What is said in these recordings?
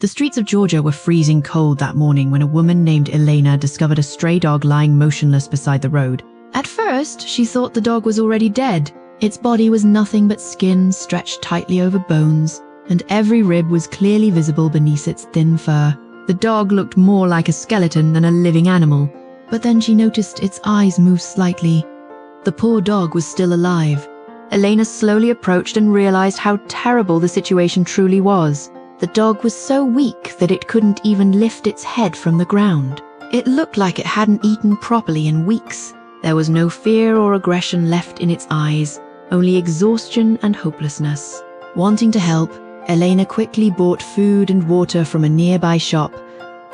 The streets of Georgia were freezing cold that morning when a woman named Elena discovered a stray dog lying motionless beside the road. At first, she thought the dog was already dead. Its body was nothing but skin stretched tightly over bones, and every rib was clearly visible beneath its thin fur. The dog looked more like a skeleton than a living animal, but then she noticed its eyes moved slightly. The poor dog was still alive. Elena slowly approached and realized how terrible the situation truly was. The dog was so weak that it couldn't even lift its head from the ground. It looked like it hadn't eaten properly in weeks. There was no fear or aggression left in its eyes, only exhaustion and hopelessness. Wanting to help, Elena quickly bought food and water from a nearby shop,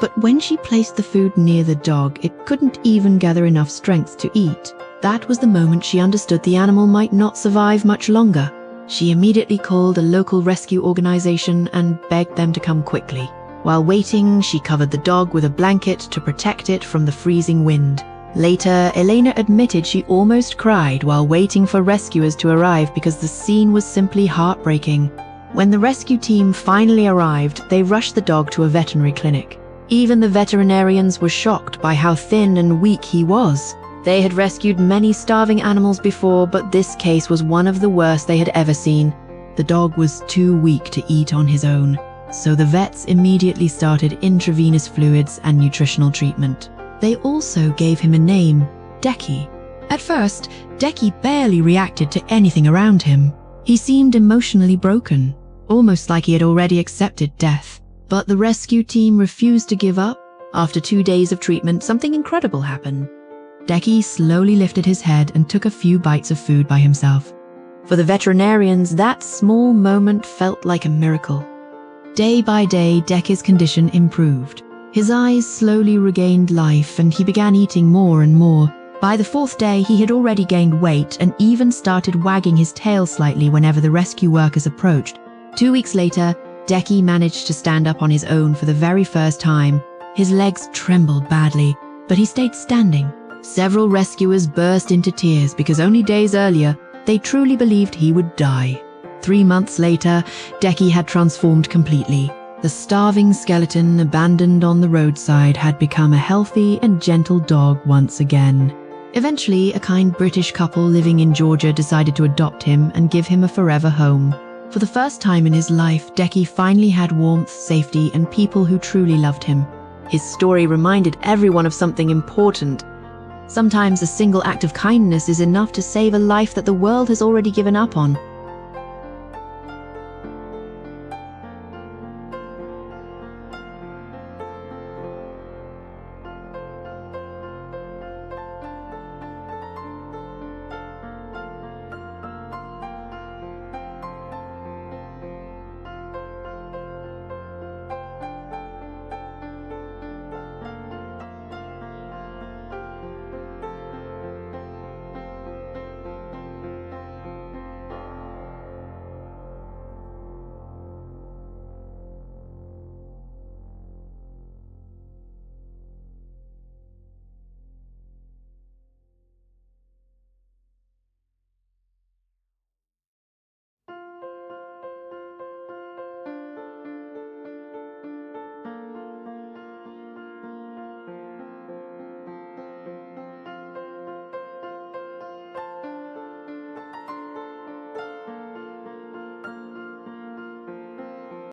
but when she placed the food near the dog, it couldn't even gather enough strength to eat. That was the moment she understood the animal might not survive much longer. She immediately called a local rescue organization and begged them to come quickly. While waiting, she covered the dog with a blanket to protect it from the freezing wind. Later, Elena admitted she almost cried while waiting for rescuers to arrive because the scene was simply heartbreaking. When the rescue team finally arrived, they rushed the dog to a veterinary clinic. Even the veterinarians were shocked by how thin and weak he was. They had rescued many starving animals before, but this case was one of the worst they had ever seen. The dog was too weak to eat on his own, so the vets immediately started intravenous fluids and nutritional treatment. They also gave him a name, Deki. At first, Deki barely reacted to anything around him. He seemed emotionally broken, almost like he had already accepted death. But the rescue team refused to give up. After 2 days of treatment, something incredible happened. Deki slowly lifted his head and took a few bites of food by himself. For the veterinarians, that small moment felt like a miracle. Day by day, Deki's condition improved. His eyes slowly regained life and he began eating more and more. By the 4th day, he had already gained weight and even started wagging his tail slightly whenever the rescue workers approached. 2 weeks later, Deki managed to stand up on his own for the very first time. His legs trembled badly, but he stayed standing. Several rescuers burst into tears because only days earlier, they truly believed he would die. 3 months later, Deki had transformed completely. The starving skeleton abandoned on the roadside had become a healthy and gentle dog once again. Eventually, a kind British couple living in Georgia decided to adopt him and give him a forever home. For the first time in his life, Deki finally had warmth, safety, and people who truly loved him. His story reminded everyone of something important. Sometimes a single act of kindness is enough to save a life that the world has already given up on.